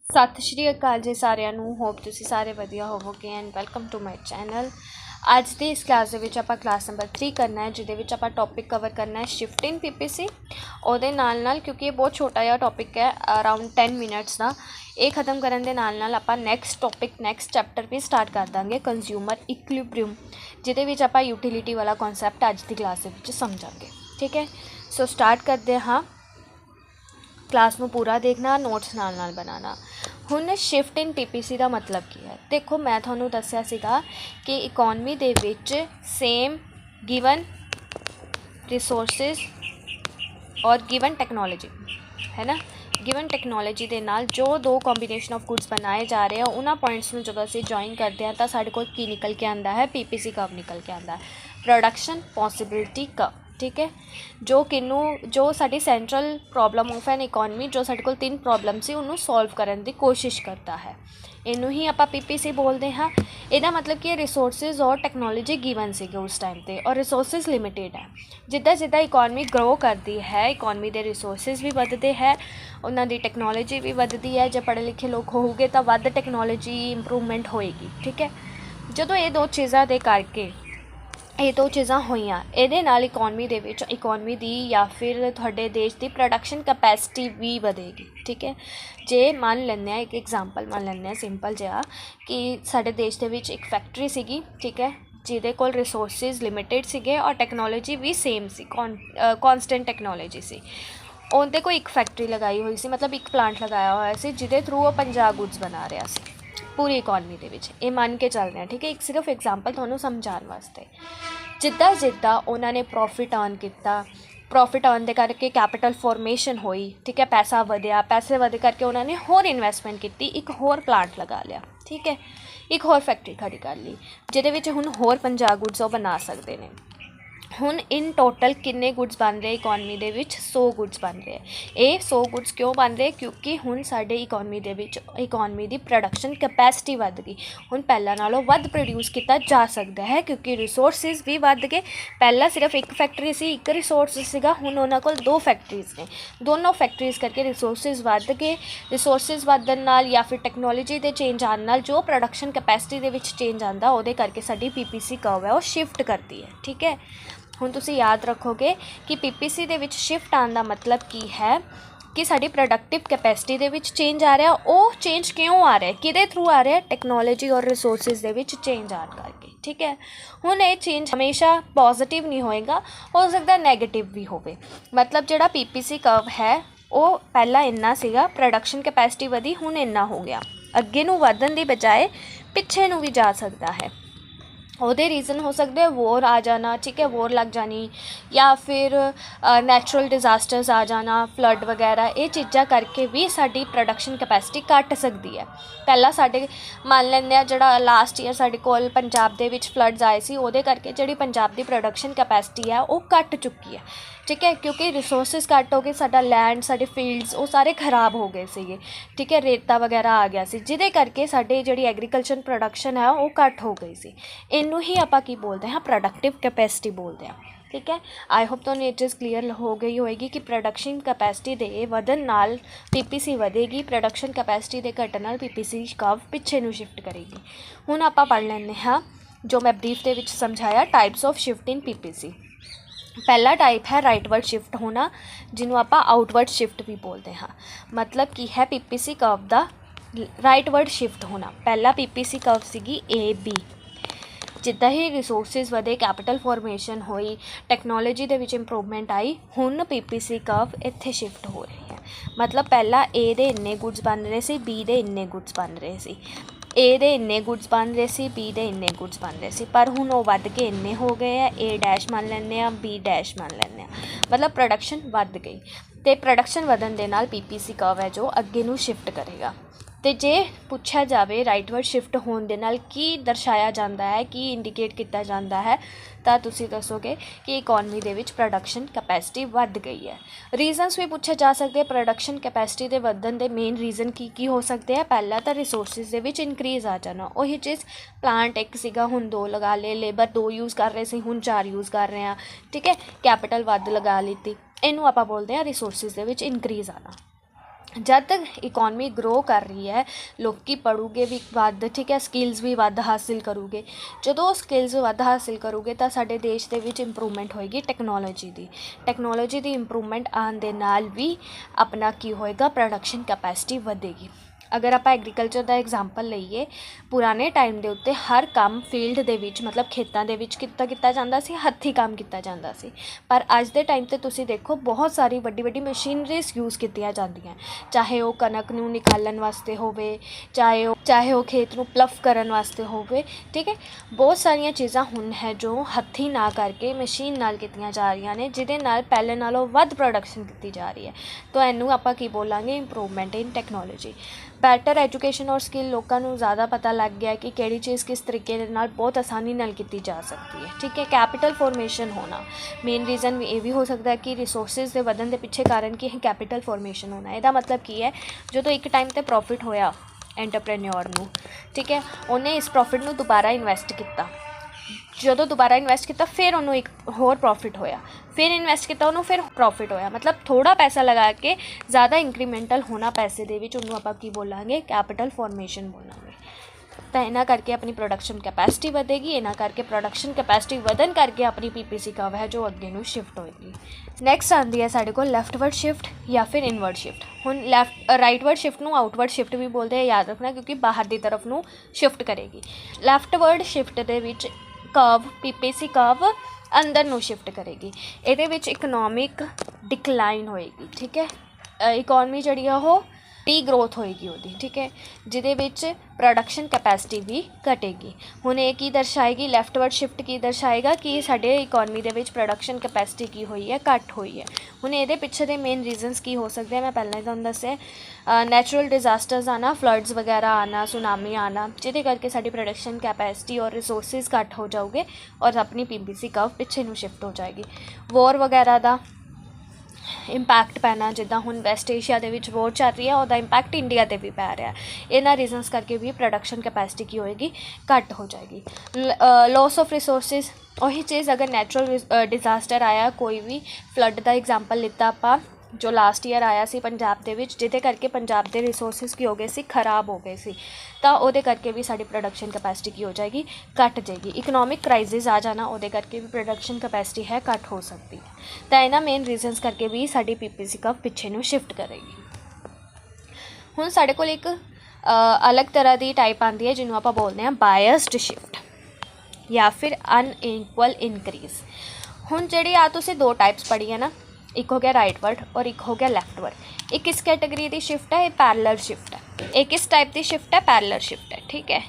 ਸਤਿ ਸ਼੍ਰੀ ਅਕਾਲ ਜੀ ਸਾਰਿਆਂ ਨੂੰ। ਹੋਪ ਤੁਸੀਂ ਸਾਰੇ ਵਧੀਆ ਹੋਵੋਗੇ and welcome to my channel. ਅੱਜ ਦੀ ਇਸ ਕਲਾਸ ਦੇ ਵਿੱਚ ਆਪਾਂ ਕਲਾਸ ਨੰਬਰ 3 ਕਰਨਾ ਹੈ, ਜਿਹਦੇ ਵਿੱਚ ਆਪਾਂ ਟੌਪਿਕ ਕਵਰ ਕਰਨਾ ਹੈ ਸ਼ਿਫਟ ਇਨ PPC। ਉਹਦੇ ਨਾਲ ਕਿਉਂਕਿ ਇਹ ਬਹੁਤ ਛੋਟਾ ਜਿਹਾ ਟੌਪਿਕ ਹੈ, ਅਰਾਊਂਡ 10 ਮਿੰਟਸ ਦਾ, ਇਹ ਖਤਮ ਕਰਨ ਦੇ ਨਾਲ ਆਪਾਂ ਨੈਕਸਟ ਚੈਪਟਰ ਵੀ ਸਟਾਰਟ ਕਰ ਦਾਂਗੇ, ਕੰਜ਼ਿਊਮਰ ਇਕੁਇਲਿਬ੍ਰੀਅਮ, ਜਿਹਦੇ ਵਿੱਚ ਆਪਾਂ ਯੂਟਿਲਿਟੀ ਵਾਲਾ ਕਨਸੈਪਟ ਅੱਜ ਦੀ ਕਲਾਸ ਦੇ ਵਿੱਚ ਸਮਝਾਂਗੇ। ਠੀਕ ਹੈ, ਸੋ ਸਟਾਰਟ ਕਰਦੇ ਹਾਂ। क्लास में पूरा देखना, नोट्स नाल बनाना। हुण शिफ्ट इन PPC का मतलब की है? देखो मैं थोनों दस्या सीगा कि इकोनमी दे विच सेम गिवन रिसोर्सिस और गिवन टेक्नोलॉजी है ना, गिवन टेक्नोलॉजी के नाल जो दो कॉम्बीनेशन ऑफ गुड्स बनाए जा रहे हैं, उन्होंने पॉइंट्स में जो असीं जॉइन करते हैं तो साढ़े कोल की निकल के आंदा है, PPC कर्व निकल के आंदा है, प्रोडक्शन पॉसिबिलिटी कर्व। ठीक है, जो साडी central problem of an economy, जो साडे कोल 3 प्रॉब्लम सी उन्होंने सॉल्व करने की कोशिश करता है, इनू ही आप PPC बोलते हाँ। ਇਹਦਾ मतलब कि रिसोर्सिस और टैक्नोलॉजी गिवन सी उस टाइम पर, और रिसोर्सिस लिमिटेड है। जिदा जिदा इकोनमी ग्रो करती है, इकोनमी के रिसोर्सिस भी बढ़ते हैं, उन्होंने टैक्नोलॉजी भी बढ़ती है। जो पढ़े लिखे लोग होगे तो वध टैक्नोलॉजी इंप्रूवमेंट होएगी। ठीक है, जो ये दो चीज़ों के करके ये दो चीज़ां होईयां, इहदे नाल इकोनमी दे विच इकोनमी दी या फिर तुहाडे देश की प्रोडक्शन कैपेसिटी भी बढ़ेगी। ठीक है, जे मान लैंदे एक एग्जाम्पल मान लैंदे सिंपल जिहा कि साडे देश दे विच एक फैक्ट्री सीगी, ठीक है, जिहदे कोल रिसोर्सिस लिमिटेड सीगे और टैक्नोलॉजी भी सेम सी, कॉन्सटेंट टैक्नोलॉजी सी। उहदे कोई एक फैक्ट्री लगाई हुई सी, मतलब एक प्लांट लगाया हुआ सी, जिहदे थ्रू वो 50 गुड्स बना रहा सी पूरी इकोनमी के विच। ये मान के चल रहे हैं। ठीक है, एक सिर्फ एग्जाम्पल थोनों समझाने वास्ते। जिद्दां जिद्दां उन्होंने प्रॉफिट अर्न किया, प्रॉफिट अर्न दे करके कैपिटल फॉर्मेशन हुई, ठीक है, पैसा वधिया, पैसे वधे करके उन्होंने होर इन्वेस्टमेंट की, एक होर प्लांट लगा लिया। ठीक है, एक होर फैक्ट्री खड़ी कर ली, जिहदे विच हुण होर 50 गुड्स वो बना सकते हैं। हुण इन टोटल किन्ने गुड्स बन रहे इकोनमी दे विच? 100 गुड्स बन रहे हैं। ये 100 गुड्स क्यों बन रहे? क्योंकि हुण साडे economy they which economy the production capacity वध गई। हुण पहलां नालों वध प्रोड्यूस किया जा सकता है, क्योंकि रिसोर्सिस भी वध गए। पहला सिर्फ एक फैक्ट्री सी, एक रिसोर्स सीगा, हुण उन्हां कोल 2 फैक्ट्रीज़ ने, दोनों फैक्ट्रीज़ करके रिसोर्सिस वध गए। रिसोर्सिस वधन नाल या फिर टैक्नोलॉजी दे चेंज आने नाल जो प्रोडक्शन कैपेसिटी दे विच चेंज आंदा, उहदे करके साडी PPC कर्व है वो शिफ्ट करती है। ठीक है, हुण तुसीं याद रखोगे कि PPC दे विच शिफ्ट आने का मतलब की है कि साडी प्रोडक्टिव कैपेसिटी दे विच चेंज आ रहा। वो चेंज क्यों आ रहा है, किहदे थ्रू आ रहा है? टैक्नोलॉजी और रिसोर्सिस दे विच चेंज आने करके। ठीक है, हुण ये चेंज हमेशा पॉजिटिव नहीं होएगा, हो सकता नैगेटिव भी होवे। मतलब जिहड़ा PPC कर्व है वो पहला इन्ना सीगा, प्रोडक्शन कैपेसिटी वधी, हुण इन्ना हो गया, अगे नूं वधन दी बजाय पिछे नूं भी जा सकता है। ਉਹਦੇ रीज़न हो सकते हैं वॉर आ जाना, ठीक है, वॉर लग जानी, या फिर नैचुरल डिजास्टर्स आ जाना, फ्लड वगैरह, ये चीज़ां करके भी साडी प्रोडक्शन कैपेसिटी घट सकती है। पहला साडे मान लैंदे आ जिहड़ा लास्ट ईयर साडे कोल पंजाब दे विच फ्लड्स आए सी, उहदे करके जिहड़ी पंजाब दी प्रोडक्शन कैपेसिटी है वो घट चुकी है। ठीक है, क्योंकि रिसोर्सिस घट हो गए, साडा लैंड, साडे फील्ड्स वो सारे खराब हो गए सीगे। ठीक है, रेता वगैरह आ गया सी, जिहदे करके साडे जिहड़ी एग्रीकल्चर प्रोडक्शन है वो घट हो गई सी। इनू ही आपां की बोलते हैं? प्रोडक्टिव कैपेसिटी बोलते हैं। ठीक है, आई होप तो ये चीज़ क्लीयर हो गई होएगी कि प्रोडक्शन कैपेसिटी दे वधन नाल PPC वधेगी, प्रोडक्शन कैपेसिटी दे घटन नाल PPC कर्व पिछे नूं शिफ्ट करेगी। हुण आपां पढ़ लैंदे हाँ जो मैं ब्रीफ दे विच समझाया, types of shift in PPC। पहला टाइप है राइटवर्ड शिफ्ट होना, जिन्हों आप आउटवर्ड शिफ्ट भी बोलते हैं। मतलब की है PPC कर्व का राइटवर्ड शिफ्ट होना। पहला PPC कर्व सीगी AB, जिद्दां ही रिसोर्सिस वधे, कैपिटल फॉर्मेशन हुई, टैक्नोलॉजी दे विच इंप्रूवमेंट आई, हुण PPC कर्व इत्थे शिफ्ट हो रही है। मतलब पहला A दे इन्ने गुड्स बन रहे सी, B दे इन्ने गुड्स बन रहे सी, A दे इन्ने गुड्स बन रहे सी, B दे इन्ने गुड्स बन रहे सी, पर हुण वो वध के इन्ने हो गए हैं। A डैश मान लैंदे आ, B डैश मान लैंदे आ, मतलब प्रोडक्शन वध गई। तो प्रोडक्शन वधन दे नाल PPC कर्व है जो अगे नूं शिफ्ट करेगा। तो जे पूछा जाए राइटवर्ड शिफ्ट होने दे नाल की दर्शाया जाता है, की इंडिकेट किया जाता है, तो तुसी दसोगे कि इकोनमी दे विच प्रोडक्शन कैपेसिटी वध गई है। रीजनस भी पूछे जा सकते हैं प्रोडक्शन कैपेसिटी के वधन के मेन रीजन की हो सकते हैं? पहला तो रिसोर्सिस दे विच इनक्रीज़ आ जाना, वही चीज़ प्लांट एक सीगा हुण 2 लगा ले, लेबर 2 यूज़ कर रहे सी हुण 4 यूज़ कर रहे हैं। ठीक है, कैपिटल वध लगा लीती, इनू आपां बोलते हैं रिसोर्सिस दे विच इनक्रीज़ आना। जब तक इकोनॉमी ग्रो कर रही है लोग पढ़ूगे भी वध, ठीक है, स्किल्स भी वध हासिल करूगे। जो स्किल्स वध हासिल करूगे तो साडे देश दे विच इंप्रूवमेंट होएगी टैक्नोलॉजी दी इंप्रूवमेंट आने दे नाल भी अपना की होएगा, प्रोडक्शन कैपेसिटी वधेगी। अगर आप एग्रीकल्चर का एग्जाम्पल लईए, पुराने टाइम के उत्ते हर काम फील्ड दे विच मतलब खेतों के विच किया जाता सी, हत्थी काम किया जाता सी। पर अज के टाइम ते तुसी देखो बहुत सारी वड्डी वड्डी मशीनरीज यूज़ कीतियां जांदियां, चाहे वो कनक नूं निकालण वास्ते होवे, चाहे वो खेत नूं प्लफ करन वास्ते होवे, ठीक है। बहुत सारिया चीज़ां हुण है जो हत्थी ना करके मशीन नाल कीतियां जा रही ने, जिहदे नाल पहले नालों वध प्रोडक्शन की जा रही है। तो इनू आपां की बोलांगे improvement in technology. Better education और स्किल लोगों को ज़्यादा पता लग गया कि किहड़ी चीज़ किस तरीके दे नाल बहुत आसानी नाल की जा सकती है, ठीक है। कैपिटल फॉर्मेशन होना मेन रीज़न ये भी हो सकता है कि रिसोर्सिस के वधन के पिछे कारण कि कैपिटल फॉर्मेशन होना। इसका मतलब की है जो तो एक टाइम पर प्रॉफिट होया एंटरप्रेन्योर नूं, ठीक है, उन्हें इस प्रॉफिट नूं दोबारा इन्वैसट किया, जो दोबारा इन्वैसट किया फिर उन्होंने एक होर प्रॉफिट होया, फिर इन्वैसट किया उन्होंने फिर प्रॉफिट होया, मतलब थोड़ा पैसा लगा के ज़्यादा इंक्रीमेंटल होना पैसे दे विच उन्होंने आपां की बोलांगे कैपिटल फॉर्मेशन बोलांगे। तो इन्हां करके अपनी प्रोडक्शन कैपेसिटी वधेगी, इन्हां करके प्रोडक्शन कैपेसिटी वधन करके अपनी पीपीसी कर्व है जो अगे नूं शिफ्ट होएगी। नैक्सट आती है साढ़े को लैफ्टवर्ड शिफ्ट या फिर इनवर्ड शिफ्ट। हुण राइटवर्ड शिफ्ट नूं आउटवर्ड शिफ्ट भी बोलते हैं, याद रखना, क्योंकि बाहर की तरफ नूं शिफ्ट करेगी। लैफ्टवर्ड शिफ्ट दे विच कर्व पीपीसी कर्व अंदर नूं शिफ्ट करेगी, ये इकनॉमिक डिकलाइन होएगी, ठीक है। इकोनॉमी जी वो डी ग्रोथ होएगी उहदी, ठीक है, जिहदे विच प्रोडक्शन कैपेसिटी भी घटेगी। हुण ये की दर्शाएगी, लैफ्टवर्ड शिफ्ट की दर्शाएगा कि साडे economy they which production capacity की हुई है, घट हुई है। हुण इहदे पिछे दे मेन रीजनस की हो सकते हैं, मैं पहले ही तुहानूं दस्सिआ, नैचुरल डिजास्टर्स आना, फ्लड्स वगैरह आना, सुनामी आना, जिहदे करके साडी प्रोडक्शन कैपेसिटी और रिसोर्सिस घट हो जाओगे और अपनी पीपीसी कर्व पिछे नूं शिफ्ट हो जाएगी। वॉर वगैरह का इंपैक्ट पैना, जिदा हुण वैसट एशिया दे विच वॉर चल रही है, उसका इंपैक्ट इंडिया ते भी पै रहा है। इन्हां रीजनस करके भी प्रोडक्शन कैपेसिटी की होएगी, घट हो जाएगी। लॉस ऑफ रिसोर्सिस, वही चीज़ अगर नैचुरल डिजास्टर आया, कोई भी फ्लड का एग्जाम्पल लिता आपां जो लास्ट ईयर आया सी पंजाब दे विच, जिहदे करके पंजाब के रिसोर्सिस की हो गए सी, खराब हो गए सी, तो उहदे करके भी साडी प्रोडक्शन कैपेसिटी की हो जाएगी, घट जाएगी। इकनॉमिक क्राइसिस आ जाना, उहदे करके भी प्रोडक्शन कैपेसिटी है घट हो सकती है। तो इन्हां मेन रीजनस करके भी साडी पीपीसी कर्व पिछे नूं शिफ्ट करेगी। हुण साडे कोल एक अलग तरह की टाइप आती है जिन्होंने आपां बोलते हैं बायस्ड शिफ्ट या फिर अनइक्वल इनक्रीज। हुण जिहड़ी आ तुसीं दो टाइप्स पढ़ी है ना, एक हो गया राइटवर्ड और एक हो गया लैफ्टवर्ड। एक किस कैटेगरी की शिफ्ट है, ये पैरेलल शिफ्ट है। एक किस टाइप की शिफ्ट है, पैरेलल शिफ्ट है, ठीक है,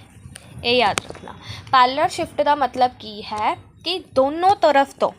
ये याद रखना। पैरेलल शिफ्ट का मतलब की है कि दोनों तरफ तो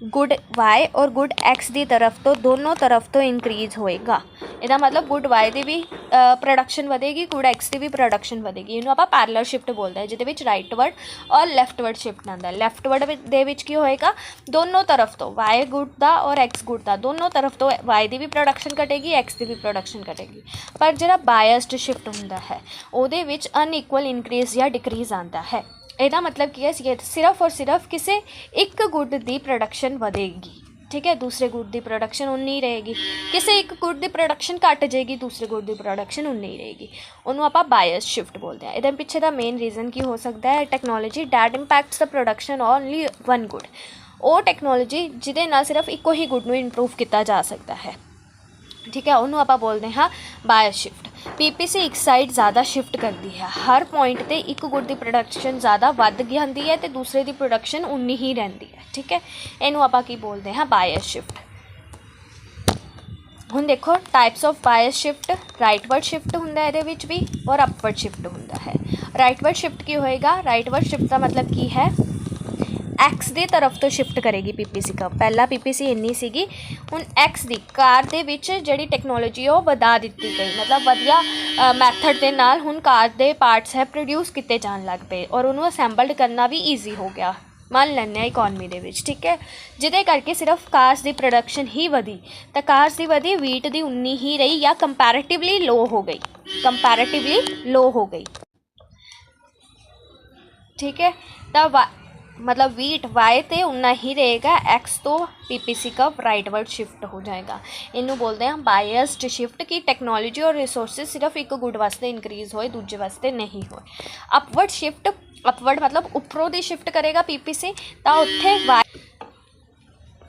गुड वाई और गुड एक्स की तरफ तो दोनों तरफ तो इंक्रीज होएगा। इसका मतलब गुड वाई की भी प्रोडक्शन वधेगी, गुड एक्स की भी प्रोडक्शन वधेगी। इन्हूं आपां पैरेलल शिफ्ट बोलते हैं, जिहदे विच राइटवर्ड और लैफ्टवर्ड शिफ्ट आंदा है। लैफ्टवर्ड दे विच की होएगा, दोनों तरफ तो वाई गुड दा और एक्स गुड दा, दोनों तरफ तो वाई की भी प्रोडक्शन घटेगी, एक्स की भी प्रोडक्शन घटेगी। पर जिहड़ा बायस्ड शिफ्ट हुंदा है उहदे विच अनइक्वल इंक्रीज या डिक्रीज आंदा है। ਇਹਦਾ मतलब की है सिर्फ और सिर्फ किसी एक गुड की प्रोडक्शन वधेगी, ठीक है, दूसरे गुड की प्रोडक्शन उन्नी रहेगी। किसी एक गुड की प्रोडक्शन घट जाएगी, दूसरे गुड की प्रोडक्शन उन्नी रहेगी। उन्होंने आप बायस शिफ्ट बोलते हैं। इहदे पिछे का मेन रीजन की हो सकता है, technology that impacts the production only one good. वो टैक्नोलॉजी जिहदे नाल सिर्फ एको ही गुड नूं इंप्रूव किया जा सकता है, ठीक है, उन्होंने आप बोलते हैं बायस शिफ्ट। पीपीसी एक साइड ज़्यादा शिफ्ट करती है, हर पॉइंट पर एक गुड की प्रोडक्शन ज़्यादा वध जाती है तो दूसरे की प्रोडक्शन उन्नी ही रहती है, ठीक है। इनू आप बोलते हैं बायस शिफ्ट। हुण देखो types of bias shift, rightward shift हुंदा है इहदे विच भी और अपवर्ड शिफ्ट हुंदा है। राइटवर्ड शिफ्ट की होएगा, राइटवर्ड शिफ्ट का मतलब की है एक्स की तरफ तो शिफ्ट करेगी पीपीसी का। पहला पीपीसी इन्नी सीगी, हुण एक्स की कार दे विच जिहड़ी टैक्नोलॉजी वो वधा दित्ती गई, मतलब वधिया मैथड दे नाल हुण कार दे पार्ट्स है प्रोड्यूस किए जान लग पे और उन्होंने असैंबल्ड करना भी ईजी हो गया, मान लैने इकोनॉमी दे विच, ठीक है। जिहदे करके सिर्फ कार्स की प्रोडक्शन ही वधी, तो कार्स की वधी वीट की उन्नी ही रही या कंपैरेटिवली लो हो गई, कंपैरेटिवली लो हो गई, ठीक है। तो मतलब वीट वाई तो उन्ना ही रहेगा, एक्स तो पीपीसी कर्व राइटवर्ड शिफ्ट हो जाएगा। इनू बोलते हैं बायस्ड शिफ्ट की टेक्नोलॉजी और रिसोर्सिस सिर्फ एक गुड वास्ते इंक्रीज़ होए, दूजे वास्ते नहीं होए। अपवर्ड शिफ्ट, अपवर्ड मतलब उपरों दी शिफ्ट करेगा पीपीसी, तो उत्थे वाई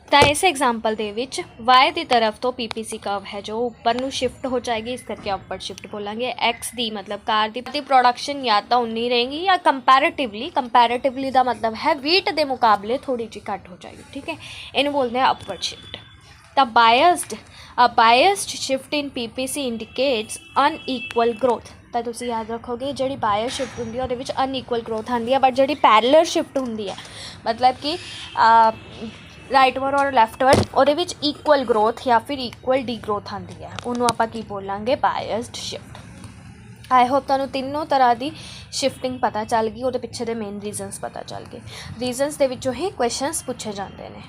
तो इस एग्जाम्पल दे विच वाई की तरफ तो पीपीसी कर्व है जो ऊपर नू शिफ्ट हो जाएगी, इस करके अपवर्ड शिफ्ट बोलेंगे। एक्स दी मतलब कार की प्रोडक्शन या तो उन्नी रहेगी या कंपैरेटिवली का मतलब है वीट के मुकाबले थोड़ी जी घट हो जाएगी, ठीक है। इन्हें बोलते हैं upward shift. The biased shift in PPC indicates unequal growth. तो तुसीं याद रखोगे जी बायस शिफ्ट होंगी वो अनईक्वल ग्रोथ आती है, बट जी पैरेलल शिफ्ट होंगी है मतलब कि राइटवर्ड और लैफ्टवर्ड ਉਹਦੇ ਵਿੱਚ इक्वल ग्रोथ या फिर इक्वल डी ग्रोथ आती है, ਉਹਨੂੰ ਆਪਾਂ ਕੀ ਬੋਲਾਂਗੇ ਬਾਇਸਡ शिफ्ट। आई होप ਤੁਹਾਨੂੰ ਤਿੰਨੋਂ ਤਰ੍ਹਾਂ ਦੀ शिफ्टिंग पता चल गई, ਉਹਦੇ ਪਿੱਛੇ ਦੇ ਮੇਨ ਰੀਜ਼ਨਸ ਪਤਾ ਚੱਲ ਗਏ। ਰੀਜ਼ਨਸ ਦੇ ਵਿੱਚੋਂ ਹੀ ਕੁਐਸਚਨਸ ਪੁੱਛੇ ਜਾਂਦੇ ਨੇ।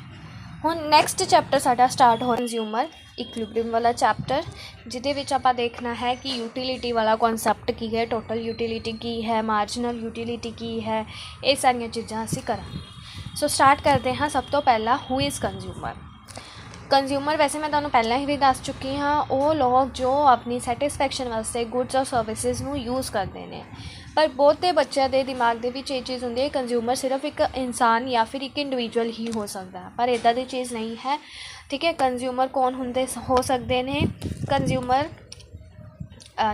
ਹੁਣ ਨੈਕਸਟ ਚੈਪਟਰ ਸਾਡਾ ਸਟਾਰਟ ਹੋ ਕੰਜ਼ਿਊਮਰ ਇਕੁਇਲਿਬਰੀਅਮ वाला चैप्टर, ਜਿਹਦੇ ਵਿੱਚ ਆਪਾਂ ਦੇਖਣਾ है कि यूटिलिटी वाला कॉन्सैप्ट की है, टोटल यूटिलिटी की है, मार्जिनल यूटिलिटी की है, ये सारिया चीज़ां असीं करांगे। सो स्टार्ट करते हैं। सब तो पहला हु इज़ कंज्यूमर वैसे मैं तुहानूं पहले ही भी दस चुकी हाँ, वो लोग जो अपनी सैटिस्फैक्शन वास्ते गुड्स और सर्विसेज नूं यूज़ करते हैं, पर बहुते बच्चों के दिमाग दे विच ये चीज़ होंदी है कंज्यूमर सिर्फ एक इंसान या फिर एक इंडिविजुअल ही हो सकता है, पर इदां दी चीज़ नहीं है, ठीक है। कंज्यूमर कौन होंदे हो सकते हैं? कंज्यूमर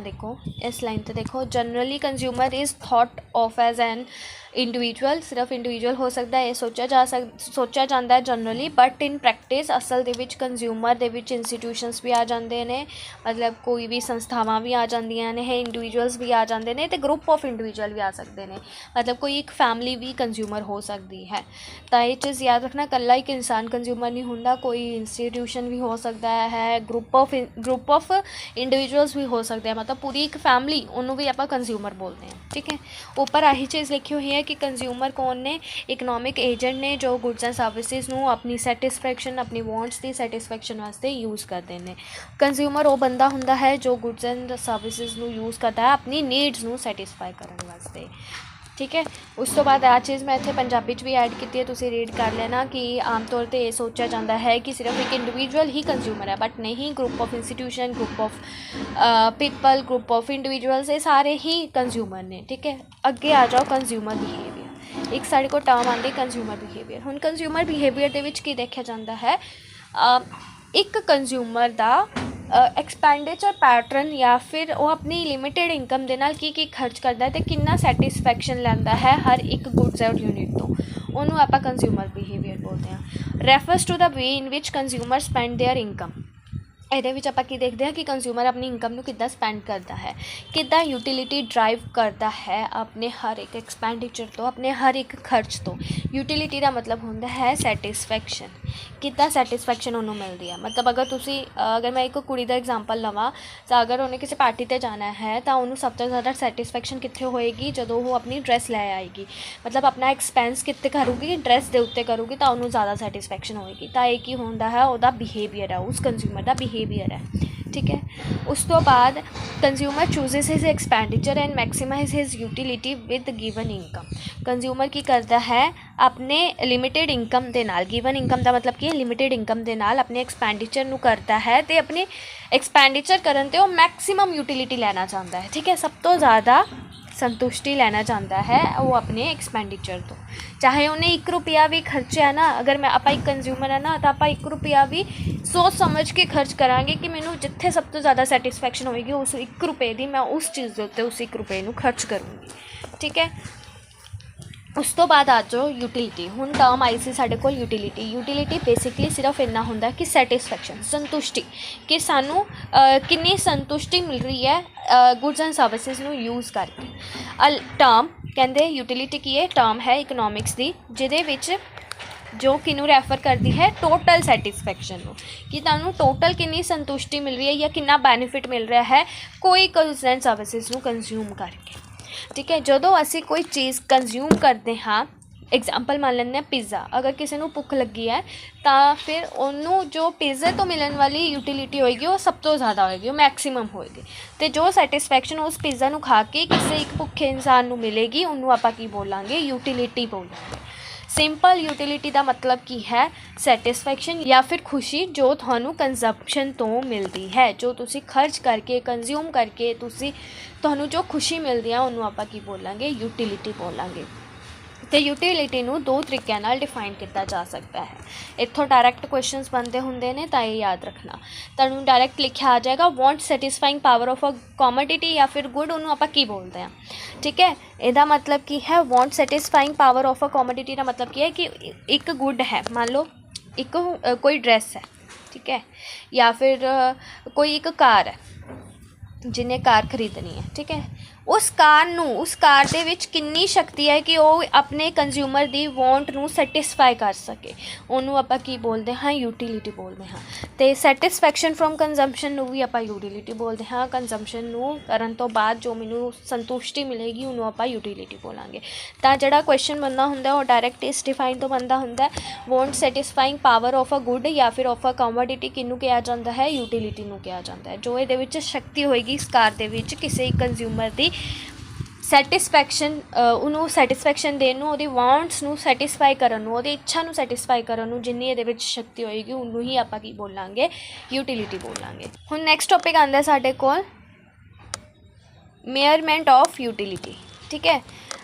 देखो इस लाइन पे देखो, generally consumer is thought of as an individual, सिर्फ इंडिविजुअल हो सकता है, ये सोचा जाता है जनरली, बट इन प्रैक्टिस असल दे विच कंज्यूमर दे विच इंस्टीट्यूशनस भी आ जाते हैं, मतलब कोई भी संस्थावां भी आ जांदियां ने, इंडिविजुअल्स भी आ जाते हैं, तो ग्रुप ऑफ इंडिविजुअल भी आ सकते हैं, मतलब कोई एक फैमिली भी कंज्यूमर हो सकती है। तो ये चीज़ याद रखना, कल्ला एक इंसान कंज्यूमर नहीं होंदा, कोई इंस्टीट्यूशन भी हो सकता है, ग्रुप ऑफ इंडिविजुअल्स भी हो सकते हैं, मतलब पूरी एक फैमिली उन्होंने भी आप कंज्यूमर बोलते हैं, ठीक है। ऊपर आही चीज़ लिखी हुई है कि कंज्यूमर कौन ने? इकनॉमिक एजेंट ने जो गुड्स एंड सर्विसेज नूं अपनी सैटिस्फैक्शन, अपनी वॉन्ट्स की सैटिस्फैक्शन वास्ते यूज़ करते हैं। कंज्यूमर वो बंदा हुंदा है जो गुड्स एंड सर्विसेज नूं यूज़ करता है अपनी नीड्स नूं सैटिस्फाई करने वास्ते, ठीक है। उस तो बाद आ चीज़ मैं इत्थे पंजाबी च भी ऐड की है, तुसीं रीड कर लेना कि आम तौर पर यह सोचा जाता है कि सिर्फ एक इंडिविजुअल ही कंज्यूमर है, बट नहीं, group of institution, group of people, group of individuals, ये सारे ही कंज्यूमर ने, ठीक है। अगे आ जाओ कंज्यूमर बिहेवियर, एक साढ़े को टर्म आती कंज्यूमर बिहेवियर। हुण कंज्यूमर बिहेवियर दे विच की देखा जाता है, एक कंज्यूमर का एक्सपेंडिचर पैटर्न या फिर वो अपनी लिमिटेड इनकम के नाल की खर्च करता है तो कितना सैटिस्फैक्शन लैंदा है हर एक गुड्स एंड यूनिट तो, उन्होंने आप कंज्यूमर बिहेवियर बोलते हैं। Refers to the way in which consumer spend their income, ਇਹਦੇ ਵਿੱਚ ਆਪਾਂ ਕੀ ਦੇਖਦੇ ਹਾਂ कि कंज्यूमर अपनी इनकम ਨੂੰ ਕਿੱਦਾਂ स्पेंड करता है, किद्दां यूटिलिटी ड्राइव करता है अपने हर एक एक्सपेंडिचर तो, अपने हर एक खर्च तो। यूटिलिटी का मतलब होता है सैटिस्फैक्शन, किद्दां सैटिस्फैक्शन उन्होंने मिलती है। मतलब अगर मैं एक कुड़ी का एग्जाम्पल लवां तो अगर उन्हें किसी पार्टी पर जाना है तो उन्होंने सब तो ज़्यादा सैटिस्फैक्शन कित्थे होएगी जो वो अपनी ड्रैस लै आएगी, मतलब अपना एक्सपेंस कित्ते करूगी, ड्रैस के उत्ते करूगी तो उन्होंने ज़्यादा सैटिस्फैक्शन होएगी। तो ये की होंदा है, उसका बिहेवियर है, उस कंज्यूमर का बिहेवियर है, ठीक है। उस तो बाद consumer chooses his expenditure and maximise his utility with given income. Consumer की करता है अपने लिमिटेड इनकम के नाल, गिवन इनकम का मतलब कि लिमिटेड इनकम के नाल अपने एक्सपेंडिचर नू करता है तो अपने एक्सपेंडिचर करन ते वो मैक्सिमम यूटिलिटी लेना चाहता है, ठीक है। सब तो ज़्यादा संतुष्टि लेना चाहता है वो अपने एक्सपेंडिचर तो, चाहे उन्हें 1 रुपया भी खर्चा है ना, अगर मैं आप एक कंज्यूमर है ना तो आप 1 रुपया भी सोच समझ के खर्च करांगे कि मैनू जिथे सब तो ज़्यादा सैटिस्फैक्शन होएगी उस 1 रुपये की मैं उस चीज़ के उत्ते उस 1 रुपये नू खर्च करूँगी, ठीक है। उस तो बाद आ जाओ यूटिलिटी। हुण टर्म आई सी साडे कोल यूटिलिटी बेसिकली सिर्फ इन्ना होंदा कि सैटिस्फैक्शन, संतुष्टि, कि सानू कितनी संतुष्टि मिल रही है गुड्स एंड सर्विसेज नू यूज़ करके। टर्म कहते यूटिलिटी की है, टर्म है इकनॉमिक्स की, जिहदे विच जो किनू रैफर करती है टोटल सैटिस्फैक्शन को, कि तुहानू टोटल कितनी संतुष्टि मिल रही है या कितना बैनीफिट मिल रहा है कोई गुड्स एंड सर्विसेज नू कंज्यूम करके, ठीक है। जो असी कोई चीज़ कंज्यूम करते हाँ, एग्जाम्पल मान लें पिज़्ज़ा, अगर किसी को भुख लगी है तो फिर उन्होंने जो पिज़्ज़े तो मिलने वाली यूटिलिटी होएगी वो सब तो ज़्यादा होएगी, वो मैक्सीमम होएगी, तो जो सैटिस्फैक्शन उस पिज़्ज़ा को खा के किसी एक भुखे इंसान को मिलेगी उन्होंने आप की बोलांगे यूटिलिटी बोलांगे। ਸਿੰਪਲ ਯੂਟਿਲਿਟੀ ਦਾ ਮਤਲਬ ਕੀ ਹੈ? ਸੈਟਿਸਫੈਕਸ਼ਨ ਜਾਂ ਫਿਰ ਖੁਸ਼ੀ ਜੋ ਤੁਹਾਨੂੰ ਕੰਜ਼ੰਪਸ਼ਨ ਤੋਂ ਮਿਲਦੀ ਹੈ, ਜੋ ਤੁਸੀਂ ਖਰਚ ਕਰਕੇ ਕੰਜ਼ਿਊਮ ਕਰਕੇ ਤੁਹਾਨੂੰ ਜੋ ਖੁਸ਼ੀ ਮਿਲਦੀ ਹੈ ਉਹਨੂੰ ਆਪਾਂ ਕੀ ਬੋਲਾਂਗੇ? ਯੂਟਿਲਿਟੀ ਬੋਲਾਂਗੇ। ਤੇ ਯੂਟਿਲਿਟੀ ਨੂੰ ਦੋ ਤਰੀਕਿਆਂ ਨਾਲ ਡਿਫਾਈਨ ਕੀਤਾ ਜਾ ਸਕਦਾ ਹੈ। ਇੱਥੋਂ ਡਾਇਰੈਕਟ ਕੁਐਸਚਨਸ ਬਣਦੇ ਹੁੰਦੇ ਨੇ, ਤਾਂ ਇਹ ਯਾਦ ਰੱਖਣਾ। ਤੁਹਾਨੂੰ ਡਾਇਰੈਕਟ ਲਿਖਿਆ ਆ ਜਾਏਗਾ want satisfying power of a commodity ਜਾਂ ਫਿਰ ਗੁੱਡ, ਉਹਨੂੰ ਆਪਾਂ ਕੀ ਬੋਲਦੇ ਹਾਂ, ਠੀਕ ਹੈ। ਇਹਦਾ ਮਤਲਬ ਕੀ ਹੈ? Want satisfying power of a commodity ਦਾ ਮਤਲਬ ਕੀ ਹੈ ਕਿ ਇੱਕ ਗੁੱਡ ਹੈ, ਮੰਨ ਲਓ ਇੱਕ ਕੋਈ ਡਰੈਸ ਹੈ, ਠੀਕ ਹੈ, ਜਾਂ ਫਿਰ ਕੋਈ ਇੱਕ ਕਾਰ ਹੈ ਜਿਹਨੇ ਕਾਰ ਖਰੀਦਣੀ ਹੈ, ਠੀਕ ਹੈ। ਉਸ ਕਾਰ ਦੇ ਵਿੱਚ ਕਿੰਨੀ ਸ਼ਕਤੀ ਹੈ ਕਿ ਉਹ ਆਪਣੇ ਕੰਜ਼ਿਊਮਰ ਦੀ ਵਾਂਟ ਨੂੰ ਸੈਟਿਸਫਾਈ ਕਰ ਸਕੇ, ਉਹਨੂੰ ਆਪਾਂ ਕੀ ਬੋਲਦੇ ਹਾਂ? ਯੂਟਿਲਿਟੀ ਬੋਲਦੇ ਹਾਂ। ਅਤੇ ਸੈਟਿਸਫੈਕਸ਼ਨ ਫਰੋਮ ਕੰਜ਼ੰਪਸ਼ਨ ਨੂੰ ਵੀ ਆਪਾਂ ਯੂਟਿਲਿਟੀ ਬੋਲਦੇ ਹਾਂ। ਕੰਜ਼ੰਪਸ਼ਨ ਨੂੰ ਕਰਨ ਤੋਂ ਬਾਅਦ ਜੋ ਮੈਨੂੰ ਸੰਤੁਸ਼ਟੀ ਮਿਲੇਗੀ ਉਹਨੂੰ ਆਪਾਂ ਯੂਟਿਲਿਟੀ ਬੋਲਾਂਗੇ। ਤਾਂ ਜਿਹੜਾ ਕੁਐਸਚਨ ਬਣਦਾ ਹੁੰਦਾ ਉਹ ਡਾਇਰੈਕਟ ਇਸ ਡਿਫਾਈਨ ਤੋਂ ਬਣਦਾ ਹੁੰਦਾ। Want satisfying power of a good ਜਾਂ ਫਿਰ ਆਫ ਅ ਕਮੋਡਿਟੀ ਕਿਹਨੂੰ ਕਿਹਾ ਜਾਂਦਾ ਹੈ? ਯੂਟਿਲਿਟੀ ਨੂੰ ਕਿਹਾ ਜਾਂਦਾ ਹੈ। ਜੋ ਇਹਦੇ ਵਿੱਚ ਸ਼ਕਤੀ ਹੋਏਗੀ ਇਸ ਕਾਰ ਦੇ ਵਿੱਚ ਕਿਸੇ ਕੰਜ਼ਿਊਮਰ ਦੀ ਸੈਟਿਸਫੈਕਸ਼ਨ, ਉਹਨੂੰ ਸੈਟਿਸਫੈਕਸ਼ਨ ਦੇਣ ਨੂੰ, ਉਹਦੀ ਵਾਂਟਸ ਨੂੰ ਸੈਟਿਸਫਾਈ ਕਰਨ ਨੂੰ, ਉਹਦੀ ਇੱਛਾ ਨੂੰ ਸੈਟਿਸਫਾਈ ਕਰਨ ਨੂੰ ਜਿੰਨੀ ਇਹਦੇ ਵਿੱਚ ਸ਼ਕਤੀ ਹੋਏਗੀ ਉਹਨੂੰ ਹੀ ਆਪਾਂ ਕੀ ਬੋਲਾਂਗੇ? ਯੂਟਿਲਿਟੀ ਬੋਲਾਂਗੇ। ਹੁਣ ਨੈਕਸਟ ਟੌਪਿਕ ਆਉਂਦਾ ਸਾਡੇ ਕੋਲ ਮੇਅਰਮੈਂਟ ਆਫ ਯੂਟਿਲਿਟੀ, ਠੀਕ ਹੈ।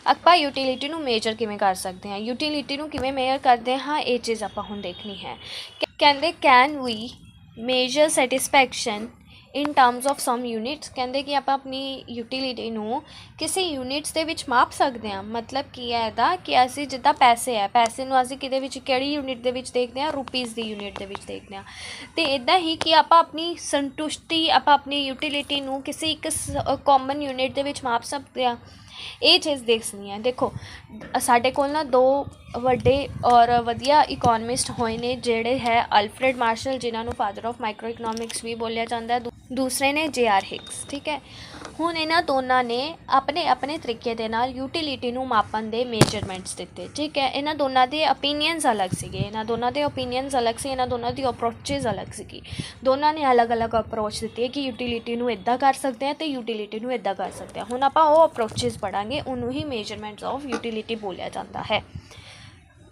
ਆਪਾਂ ਯੂਟਿਲਿਟੀ ਨੂੰ ਮੇਜਰ ਕਿਵੇਂ ਕਰ ਸਕਦੇ ਹਾਂ, ਯੂਟਿਲਿਟੀ ਨੂੰ ਕਿਵੇਂ ਮੇਜਰ ਕਰਦੇ ਹਾਂ, ਇਹ ਚੀਜ਼ ਆਪਾਂ ਹੁਣ ਦੇਖਣੀ ਹੈ। ਕਹਿੰਦੇ can we measure satisfaction in terms of some units. ਕਹਿੰਦੇ ਕਿ ਆਪਾਂ ਆਪਣੀ ਯੂਟਿਲਿਟੀ ਨੂੰ ਕਿਸੇ ਯੂਨਿਟਸ ਦੇ ਵਿੱਚ ਮਾਪ ਸਕਦੇ ਹਾਂ। ਮਤਲਬ ਕੀ ਹੈ ਇਹਦਾ? ਕਿ ਅਸੀਂ ਜਿੱਦਾਂ ਪੈਸੇ ਨੂੰ ਅਸੀਂ ਕਿਹਦੇ ਵਿੱਚ, ਕਿਹੜੀ ਯੂਨਿਟ ਦੇ ਵਿੱਚ ਦੇਖਦੇ ਹਾਂ? ਰੁਪੀਜ਼ ਦੀ ਯੂਨਿਟ ਦੇ ਵਿੱਚ ਦੇਖਦੇ ਹਾਂ। ਅਤੇ ਇੱਦਾਂ ਹੀ ਕਿ ਆਪਾਂ ਆਪਣੀ ਸੰਤੁਸ਼ਟੀ, ਆਪਾਂ ਆਪਣੀ ਯੂਟਿਲਿਟੀ ਨੂੰ ਕਿਸੇ ਇੱਕ ਕਾਮਨ ਯੂਨਿਟ ਦੇ ਵਿੱਚ ਮਾਪ ਸਕਦੇ ਹਾਂ। ਇਹ ਚੀਜ਼ ਦੇਖਣੀ ਹੈ। ਦੇਖੋ ਸਾਡੇ ਕੋਲ ਨਾ ਦੋ ਵੱਡੇ ਔਰ ਵਧੀਆ ਇਕੋਨਮਿਸਟ ਹੋਏ ਨੇ, ਜਿਹੜੇ ਹੈ ਅਲਫਰੈਡ ਮਾਰਸ਼ਲ, ਜਿਨ੍ਹਾਂ ਨੂੰ ਫਾਦਰ ਆਫ ਮਾਈਕਰੋ ਇਕਨੋਮਿਕਸ ਵੀ ਬੋਲਿਆ ਜਾਂਦਾ, ਦੂਸਰੇ ਨੇ J.R. ਹਿਕਸ, ਠੀਕ ਹੈ। ਹੁਣ ਇਹਨਾਂ ਦੋਨਾਂ ਨੇ ਆਪਣੇ ਆਪਣੇ ਤਰੀਕੇ ਦੇ ਨਾਲ ਯੂਟਿਲਿਟੀ ਨੂੰ ਮਾਪਣ ਦੇ ਮੇਜਰਮੈਂਟਸ ਦਿੱਤੇ, ਠੀਕ ਹੈ। ਇਹਨਾਂ ਦੋਨਾਂ ਦੇ ਓਪੀਨੀਅਨਸ ਅਲੱਗ ਸੀਗੇ, ਇਹਨਾਂ ਦੋਨਾਂ ਦੀ ਅਪਰੋਚਿਸ ਅਲੱਗ ਸੀਗੀ। ਦੋਨਾਂ ਨੇ ਅਲੱਗ ਅਪਰੋਚ ਦਿੱਤੀ ਹੈ ਕਿ ਯੂਟਿਲਿਟੀ ਨੂੰ ਇੱਦਾਂ ਕਰ ਸਕਦੇ ਹਾਂ ਅਤੇ ਯੂਟਿਲਿਟੀ ਨੂੰ ਇੱਦਾਂ ਕਰ ਸਕਦੇ ਹਾਂ। ਹੁਣ ਆਪਾਂ ਉਹ ਅਪਰੋਚਿਸ ਪੜ੍ਹਾਂਗੇ, ਉਹਨੂੰ ਹੀ ਮੇਜਰਮੈਂਟਸ ਆਫ ਯੂਟਿਲਿਟੀ ਬੋਲਿਆ ਜਾਂਦਾ ਹੈ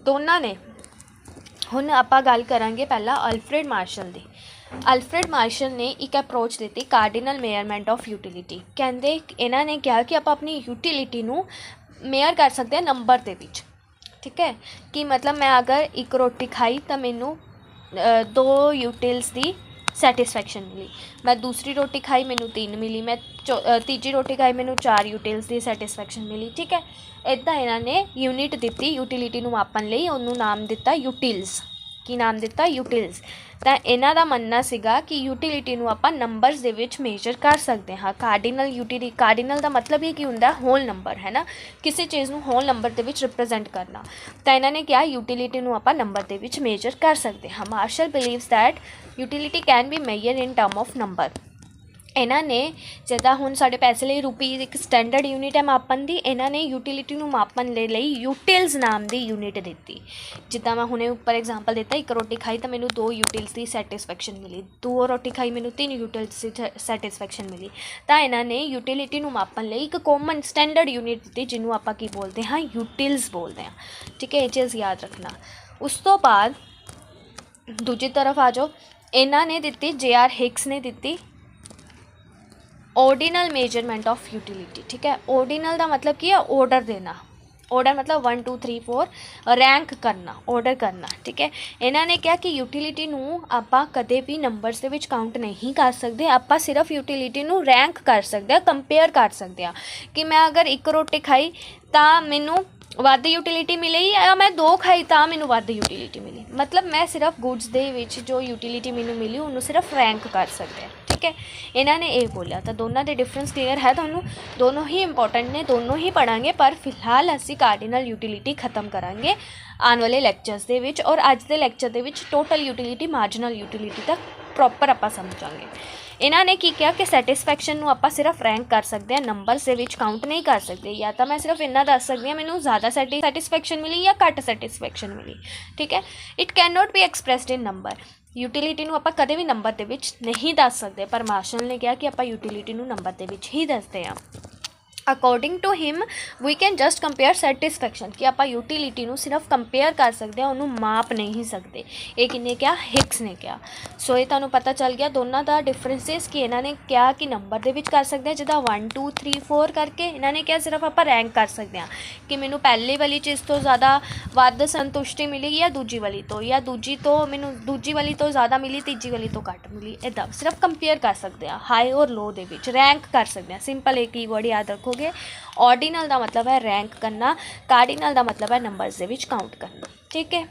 ਦੋਨਾਂ ਨੇ। ਹੁਣ ਆਪਾਂ ਗੱਲ ਕਰਾਂਗੇ ਪਹਿਲਾਂ ਅਲਫਰੈਡ ਮਾਰਸ਼ਲ ਦੀ। ਅਲਫਰੈਡ ਮਾਰਸ਼ਲ ਨੇ ਇੱਕ ਅਪਰੋਚ ਦਿੱਤੀ, ਕਾਰਡੀਨਲ ਮੇਅਰਮੈਂਟ ਆਫ ਯੂਟਿਲਿਟੀ। ਕਹਿੰਦੇ ਇਹਨਾਂ ਨੇ ਕਿਹਾ ਕਿ ਆਪਾਂ ਆਪਣੀ ਯੂਟਿਲਿਟੀ ਨੂੰ ਮੇਅਰ ਕਰ ਸਕਦੇ ਹਾਂ ਨੰਬਰ ਦੇ ਵਿੱਚ, ਠੀਕ ਹੈ। ਕਿ ਮਤਲਬ ਮੈਂ ਅਗਰ ਇੱਕ ਰੋਟੀ ਖਾਈ ਤਾਂ ਮੈਨੂੰ 2 ਯੂਟਿਲਸ ਦੀ ਸੈਟਿਸਫੈਕਸ਼ਨ ਮਿਲੀ, ਮੈਂ ਦੂਸਰੀ ਰੋਟੀ ਖਾਈ ਮੈਨੂੰ 3 ਮਿਲੀ, ਮੈਂ ਤੀਜੀ ਰੋਟੀ ਖਾਈ ਮੈਨੂੰ 4 ਯੂਟਿਲਸ ਦੀ ਸੈਟਿਸਫੈਕਸ਼ਨ ਮਿਲੀ, ਠੀਕ ਹੈ। ਇੱਦਾਂ ਇਹਨਾਂ ਨੇ ਯੂਨਿਟ ਦਿੱਤੀ ਯੂਟਿਲਿਟੀ ਨੂੰ ਮਾਪਣ ਲਈ, ਉਹਨੂੰ ਨਾਮ ਦਿੱਤਾ ਯੂਟਿਲਸ। ਕੀ ਨਾਮ ਦਿੱਤਾ? ਯੂਟਿਲਸ। ਤਾਂ ਇਹਨਾਂ ਦਾ ਮੰਨਣਾ ਸੀਗਾ ਕਿ ਯੂਟਿਲਿਟੀ ਨੂੰ ਆਪਾਂ ਨੰਬਰਸ ਦੇ ਵਿੱਚ ਮੇਜਰ ਕਰ ਸਕਦੇ ਹਾਂ। ਕਾਰਡੀਨਲ ਦਾ ਮਤਲਬ ਇਹ ਕੀ ਹੁੰਦਾ? ਹੋਲ ਨੰਬਰ, ਹੈ ਨਾ, ਕਿਸੇ ਚੀਜ਼ ਨੂੰ ਹੋਲ ਨੰਬਰ ਦੇ ਵਿੱਚ ਰਿਪਰੈਜ਼ੈਂਟ ਕਰਨਾ। ਤਾਂ ਇਹਨਾਂ ਨੇ ਕਿਹਾ ਯੂਟਿਲਿਟੀ ਨੂੰ ਆਪਾਂ ਨੰਬਰ ਦੇ ਵਿੱਚ ਮੇਜਰ ਕਰ ਸਕਦੇ ਹਾਂ। Marshall believes that utility can be measure in term of number. ਇਹਨਾਂ ਨੇ ਜਿੱਦਾਂ ਹੁਣ ਸਾਡੇ ਪੈਸੇ ਲਈ ਰੁਪੀਜ਼ ਇੱਕ ਸਟੈਂਡਰਡ ਯੂਨਿਟ ਹੈ ਮਾਪਣ ਦੀ, ਇਹਨਾਂ ਨੇ ਯੂਟਿਲਿਟੀ ਨੂੰ ਮਾਪਣ ਦੇ ਲਈ ਯੂਟਿਲਸ ਨਾਮ ਦੀ ਯੂਨਿਟ ਦਿੱਤੀ। ਜਿੱਦਾਂ ਮੈਂ ਹੁਣੇ ਉੱਪਰ ਐਗਜ਼ਾਮਪਲ ਦਿੱਤਾ, ਇੱਕ ਰੋਟੀ ਖਾਈ ਤਾਂ ਮੈਨੂੰ 2 ਯੂਟਿਲਸ ਦੀ ਸੈਟਿਸਫੈਕਸ਼ਨ ਮਿਲੀ, 2 ਰੋਟੀ ਖਾਈ ਮੈਨੂੰ 3 ਯੂਟਿਲਸ ਦੀ ਸੈਟਿਸਫੈਕਸ਼ਨ ਮਿਲੀ। ਤਾਂ ਇਹਨਾਂ ਨੇ ਯੂਟਿਲਿਟੀ ਨੂੰ ਮਾਪਣ ਲਈ ਇੱਕ ਕਾਮਨ ਸਟੈਂਡਰਡ ਯੂਨਿਟ ਦਿੱਤੀ, ਜਿਹਨੂੰ ਆਪਾਂ ਕੀ ਬੋਲਦੇ ਹਾਂ? ਯੂਟਿਲਸ ਬੋਲਦੇ ਹਾਂ, ਠੀਕ ਹੈ। ਇਹ ਚੀਜ਼ ਯਾਦ ਰੱਖਣਾ। ਉਸ ਤੋਂ ਬਾਅਦ ਦੂਜੀ ਤਰਫ ਆ ਜਾਓ, ਇਹਨਾਂ ਨੇ ਦਿੱਤੀ, J.R. ਹਿਕਸ ਨੇ ਦਿੱਤੀ ऑर्डिनल मेजरमेंट ऑफ यूटिलिटी, ठीक है। ऑर्डिनल का मतलब की है? ऑर्डर देना। ऑर्डर मतलब 1 2 3 4 रैंक करना, ऑर्डर करना, ठीक है। इन्होंने कहा कि यूटिलिटी नूं आपां कदे भी नंबर्स दे विच काउंट नहीं कर सकते, आपां सिर्फ यूटिलिटी नूं रैंक कर सकते, कंपेयर कर सकते हैं कि मैं अगर 1 रोटी खाई तो मैनू ਵੱਧ ਯੂਟਿਲਿਟੀ ਮਿਲੀ ਜਾਂ ਮੈਂ 2 ਖਾਈ ਤਾਂ ਮੈਨੂੰ ਵੱਧ ਯੂਟਿਲਿਟੀ ਮਿਲੀ। ਮਤਲਬ ਮੈਂ ਸਿਰਫ ਗੁੱਡਸ ਦੇ ਵਿੱਚ ਜੋ ਯੂਟਿਲਿਟੀ ਮੈਨੂੰ ਮਿਲੀ ਉਹਨੂੰ ਸਿਰਫ ਰੈਂਕ ਕਰ ਸਕਦੇ ਹਾਂ, ਠੀਕ ਹੈ। ਇਹਨਾਂ ਨੇ ਇਹ ਬੋਲਿਆ। ਤਾਂ ਦੋਨਾਂ ਦੇ ਡਿਫਰੈਂਸ ਕਲੀਅਰ ਹੈ ਤੁਹਾਨੂੰ? ਦੋਨੋਂ ਹੀ ਇੰਪੋਰਟੈਂਟ ਨੇ, ਦੋਨੋਂ ਹੀ ਪੜ੍ਹਾਂਗੇ, ਪਰ ਫਿਲਹਾਲ ਅਸੀਂ ਕਾਰਡੀਨਲ ਯੂਟਿਲਿਟੀ ਖਤਮ ਕਰਾਂਗੇ ਆਉਣ ਵਾਲੇ ਲੈਕਚਰਸ ਦੇ ਵਿੱਚ। ਔਰ ਅੱਜ ਦੇ ਲੈਕਚਰ ਦੇ ਵਿੱਚ ਟੋਟਲ ਯੂਟਿਲਿਟੀ, ਮਾਰਜਨਲ ਯੂਟਿਲਿਟੀ ਤੱਕ ਪ੍ਰੋਪਰ ਆਪਾਂ ਸਮਝਾਂਗੇ। ਇਹਨਾਂ ਨੇ ਕੀ ਕਿਹਾ ਕਿ ਸੈਟਿਸਫੈਕਸ਼ਨ ਨੂੰ ਆਪਾਂ ਸਿਰਫ ਰੈਂਕ ਕਰ ਸਕਦੇ ਹਾਂ, ਨੰਬਰਸ ਦੇ ਵਿੱਚ ਕਾਊਂਟ ਨਹੀਂ ਕਰ ਸਕਦੇ। ਜਾਂ ਤਾਂ ਮੈਂ ਸਿਰਫ ਇੰਨਾ ਦੱਸ ਸਕਦੀ ਹਾਂ ਮੈਨੂੰ ਜ਼ਿਆਦਾ ਸੈਟਿਸਫੈਕਸ਼ਨ ਮਿਲੀ ਜਾਂ ਘੱਟ ਸੈਟਿਸਫੈਕਸ਼ਨ ਮਿਲੀ, ਠੀਕ ਹੈ। It can not be ਐਕਸਪ੍ਰੈਸਡ in number. Utility ਨੂੰ ਆਪਾਂ ਕਦੇ ਵੀ ਨੰਬਰ ਦੇ ਵਿੱਚ ਨਹੀਂ ਦੱਸ ਸਕਦੇ, ਪਰ ਮਾਰਸ਼ਲ ਨੇ ਕਿਹਾ ਕਿ ਆਪਾਂ ਯੂਟਿਲਿਟੀ ਨੂੰ ਨੰਬਰ ਦੇ ਵਿੱਚ ਹੀ ਦੱਸਦੇ ਹਾਂ। According to him we can just compare satisfaction ਕਿ ਆਪਾਂ ਯੂਟਿਲਿਟੀ ਨੂੰ ਸਿਰਫ ਕੰਪੇਅਰ ਕਰ ਸਕਦੇ ਹਾਂ, ਉਹਨੂੰ ਮਾਪ ਨਹੀਂ ਸਕਦੇ। ਇਹ ਕਿੰਨੇ ਕਿਹਾ? ਹਿਕਸ ਨੇ ਕਿਹਾ। ਸੋ ਇਹ ਤੁਹਾਨੂੰ ਪਤਾ ਚੱਲ ਗਿਆ ਦੋਨਾਂ ਦਾ ਡਿਫਰੈਂਸਿਸ ਕਿ ਇਹਨਾਂ ਨੇ ਕਿਹਾ ਕਿ ਨੰਬਰ ਦੇ ਵਿੱਚ ਕਰ ਸਕਦੇ ਹਾਂ, ਜਿੱਦਾਂ 1 2 3 4 ਕਰਕੇ। ਇਹਨਾਂ ਨੇ ਕਿਹਾ ਸਿਰਫ ਆਪਾਂ ਰੈਂਕ ਕਰ ਸਕਦੇ ਹਾਂ ਕਿ ਮੈਨੂੰ ਪਹਿਲੇ ਵਾਲੀ ਚੀਜ਼ ਤੋਂ ਜ਼ਿਆਦਾ ਵੱਧ ਸੰਤੁਸ਼ਟੀ ਮਿਲੀ ਜਾਂ ਦੂਜੀ ਵਾਲੀ ਤੋਂ, ਜਾਂ ਮੈਨੂੰ ਦੂਜੀ ਵਾਲੀ ਤੋਂ ਜ਼ਿਆਦਾ ਮਿਲੀ, ਤੀਜੀ ਵਾਲੀ ਤੋਂ ਘੱਟ ਮਿਲੀ। ਇੱਦਾਂ ਸਿਰਫ ਕੰਪੇਅਰ ਕਰ ਸਕਦੇ ਹਾਂ, ਹਾਈ ਔਰ ਲੋ ਦੇ ਵਿੱਚ ਰੈਂਕ ਕਰ ਸਕਦੇ ਹਾਂ। ਸਿੰਪਲ ਇੱਕ ਕੀਵਰਡ ਯਾਦ ਰੱਖੋ। ऑर्डिनल का मतलब है रैंक करना, कार्डिनल का मतलब है नंबर्स ਦੇ ਵਿੱਚ काउंट करना। ठीक है।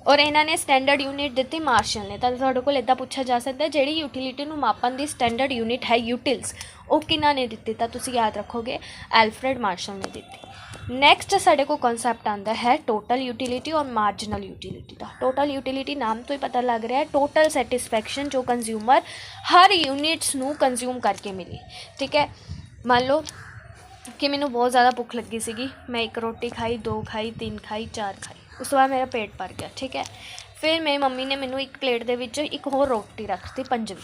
और इन्होंने स्टैंडर्ड यूनिट दी मार्शल ने, तो तुहाडे कोल इदां पूछा जा सकता है जिहड़ी यूटिलिटी नूं मापन दी स्टैंडर्ड यूनिट है यूटिल्स, वो किन्हां ने दित्ती? तो तुसीं याद रखोगे एल्फ्रेड मार्शल ने दित्ती। नैक्सट साडे को कॉन्सैप्ट आंदा है टोटल यूटिलिटी और मार्जिनल यूटिलिटी का। टोटल यूटिलिटी नाम तो ही पता लग रहा है टोटल सैटिस्फैक्शन जो कंज्यूमर हर यूनिट्स नूं कंज्यूम करके मिली। ठीक है। मान लो कि मैनू बहुत ज़्यादा भुख लगी सी, मैं एक रोटी खाई, 2 खाई, 3 खाई, 4 खाई, उस तो बाद मेरा पेट भर गया। ठीक है। फिर मेरी मम्मी ने मैनू एक प्लेट दे विच एक होर रोटी रख दी, 5वीं।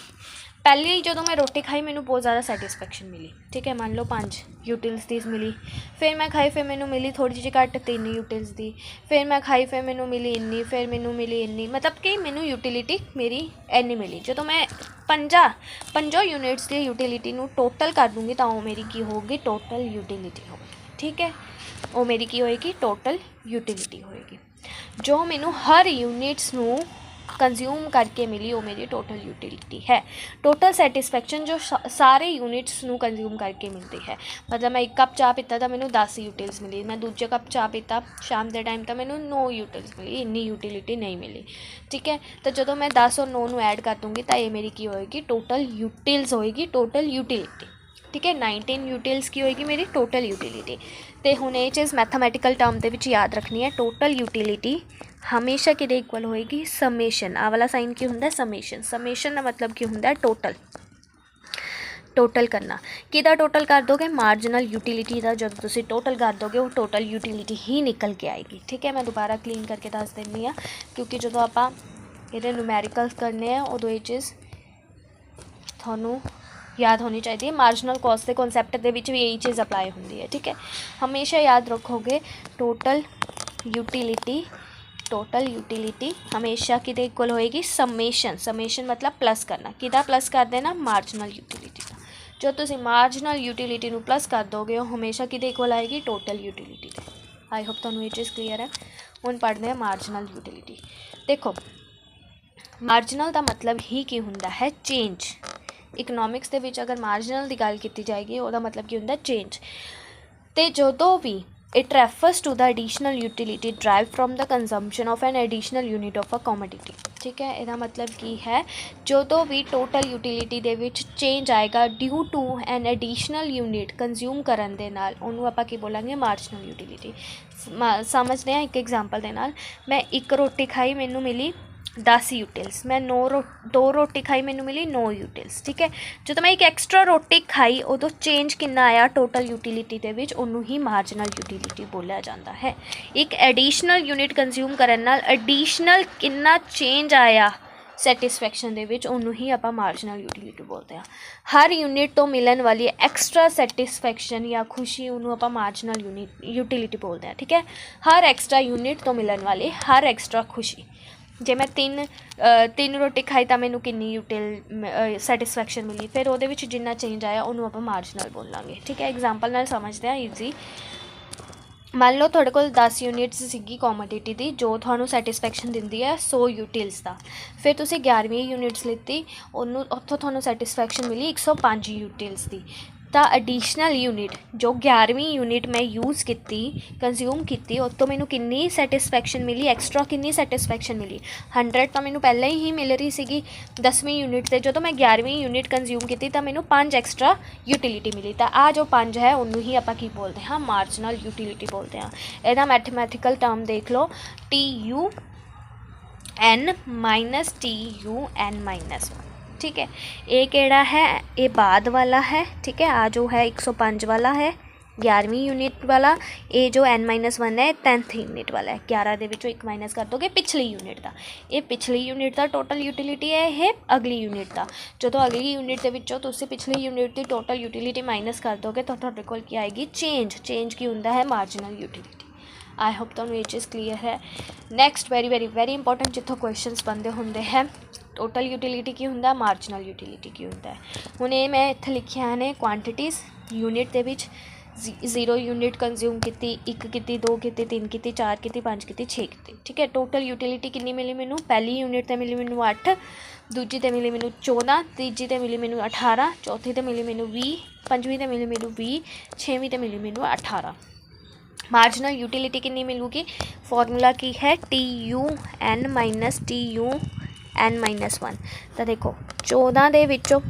पहली जो मैं रोटी खाई मैनू बहुत ज़्यादा सैटिस्फैक्शन मिली। ठीक है। मान लो 5 यूटिल्स दी मिली। फिर मैं खाई, फिर मैनू मिली थोड़ी जी घट 3 यूटिल्स दी। फिर मैं खाई, फिर मैनू मिली इन्नी, फिर मैनू मिली इन्नी, मतलब कि मैनू यूटिलिटी मेरी इन्नी मिली। जो मैं पंजों यूनिट्स की यूटिलिटी नू टोटल कर दूँगी तो वो मेरी की होगी? टोटल यूटिलिटी होगी। ठीक है। वो मेरी की होएगी? टोटल यूटिलिटी होएगी। जो मैनू हर यूनिट्स नू कंज्यूम करके मिली वो मेरी टोटल यूटिलिटी है। टोटल सैटिस्फैक्शन जो सारे यूनिट्स नू कंज्यूम करके मिलती है। मतलब मैं 1 कप चाह पीता तो मैनू 10 यूटिल्स मिली, मैं दूजे कप चाह पीता शाम के टाइम तो मैनू 9 यूटिल्स मिली, इन्नी यूटिलिटी नहीं मिली। ठीक है। तो जो मैं 10 और 9 नू ऐड कर दूँगी तो ये मेरी की होएगी? टोटल यूटिल्स होएगी, टोटल यूटिलिटी। ठीक है। 19 यूटिल्स की होएगी मेरी टोटल यूटिलिटी। तो हुण ये चीज़ मैथमैटिकल टर्म के विच याद रखनी है। टोटल यूटिलिटी हमेशा कि इक्वल होएगी समेशन। आ वाला साइन की हुंदा? समेशन। समेशन का मतलब की हुंदा? टोटल करना। किदा टोटल कर दोगे? मार्जिनल यूटिलिटी का जब तुसीं टोटल कर दोगे वो टोटल यूटिलिटी ही निकल के आएगी। ठीक है। मैं दोबारा क्लीन करके दस देनी हाँ, क्योंकि जो आपां इहदे न्यूमैरिकल्स करने हैं उदों ये चीज़ तुहानूं याद होनी चाहिए। मार्जिनल कॉस्ट के कॉन्सैप्ट के विच भी यही चीज़ अप्लाई होंदी है। ठीक है। हमेशा याद रखोगे टोटल यूटिलिटी हमेशा किदे इक्वल होएगी? समेशन। समेशन मतलब प्लस करना। किदा प्लस कर देना? मार्जिनल यूटिलिटी का। जो तुसीं मार्जिनल यूटिलिटी नूं प्लस कर दोगे वो हमेशा किदे इक्वल आएगी? Total utility they. I hope तुहानूं ये चीज़ क्लीयर है। हुण पढ़ते हैं मार्जिनल यूटिलिटी। देखो मार्जिनल का मतलब ही की हुंदा है? चेंज। इकनॉमिक्स के विच अगर मार्जिनल की गल की जाएगी वह मतलब की हुंदा? चेंज। तो जदों भी it refers to the additional utility drive from the consumption of an additional unit of a commodity. ठीक है। इसका मतलब की है जो भी टोटल यूटिलिटी दे विच चेंज आएगा due to an additional unit consume करन दे नाल उन्होंने आपां की बोलांगे? Marginal utility. समझते हैं एक एग्जाम्पल दे नाल। मैं 1 रोटी खाई, मैनू मिली 10 यूटिल्स। मैं 2 रोटी खाई, मैनू मिली 9 यूटिल्स। ठीक है। जो मैं एक एक्सट्रा रोटी खाई उदों चेंज कितना आया टोटल यूटिलिटी दे विच, उन्होंने ही मार्जिनल यूटिलिटी बोलिया जाता है। एक एडिशनल यूनिट कंज्यूम करन नाल एडिशनल कितना चेंज आया सैटिस्फैक्शन दे विच, उन्होंने ही आपां मार्जिनल यूटिलिटी बोलते हैं। हर यूनिट तो मिलन वाली एक्सट्रा सैटिस्फैक्शन या खुशी उन्होंने आपां मार्जिनल यूटिलिटी बोलते हैं। ठीक है। हर एक्सट्रा यूनिट तो मिलन वाली हर एक्सट्रा खुशी। जे मैं 3 रोटी खाई तो मैनू किन्नी यूटिल सैटिस्फैक्शन मिली, फिर वो जिन्ना चेंज आया उन्होंने आप मार्जिनल बोलांगे। ठीक है। एग्जाम्पल नाल समझते हैं ईजी। मान लो थोड़े को 10 यूनिट्स सीगी कॉमोडिटी दी जो थानू सैटिस्फैक्शन दिंदी है 100 यूटिल्स का। फिर तुसी 11वीं यूनिट्स लीती, उन्होंने उत्थों थानू सैटिस्फैक्शन मिली 105 यूटिल्स की। तो एडिशनल यूनिट जो 11वीं यूनिट मैं यूज़ की कंज्यूम की उस तो मैनू किन्नी सैटिस्फैक्शन मिली? एक्सट्रा किन्नी सैटिस्फैक्शन मिली? 100 तो मैनू पहले ही मिल रही सी 10वीं यूनिट से। जो मैं 11वीं यूनिट कंज्यूम की तो मैनू 5 एक्सट्रा यूटिलिटी मिली। तो आ जो 5 है उन्होंने ही आप की बोलते हैं? मार्जिनल यूटिलिटी बोलते हैं। यदा मैथमैटिकल टर्म देख लो TUN माइनस TUN माइनस। ठीक है। ये केड़ा है? ये बाद वाला है। ठीक है। आ जो है 105 वाला है, 11वीं यूनिट वाला, ये जो n-1 है 10th यूनिट वाला है। 11 ਦੇ ਵਿੱਚੋਂ 1 माइनस कर दोगे पिछली यूनिट का, ये पिछली यूनिट का टोटल यूटिलिटी है, ये अगली यूनिट का। जो अगली यूनिट के ਵਿੱਚੋਂ ਤੁਸੀਂ पिछली यूनिट की टोटल यूटिलिटी माइनस कर दोगे तो ਤੁਹਾਡੇ ਕੋਲ ਕੀ आएगी, चेंज की ਹੁੰਦਾ है मार्जिनल यूटिलिटी। आई होप ਤੁਹਾਨੂੰ ये चीज़ क्लीयर है। Next very very very important जितों क्वेश्चनस बनते होंगे है, टोटल यूटिलिटी की होंगे, मार्जिनल यूटिलिटी की होंगे। हुण ये मैं इत्थे लिखिया ने क्वांटिटीज़ यूनिट के विच 0 यूनिट कंज्यूम की, 1 की, 2 की, 3 की, 4 की, 5 की, 6 की। ठीक है, टोटल यूटिलिटी कितनी मिली मैनू, पहली यूनिट तो मिली मैनू 8, दूजी तो मिली मैनू 14, तीजी तो मिली मैनू 18, चौथी तो मिली मैनू 20, पंजवीं तो मिली मैनू 20, छेवीं तो मिली मैनू 18। मार्जिनल यूटिलिटी कितनी मिलूगी, फॉर्मूला की है TUN-TUN-1। तो देखो 14 दे विचों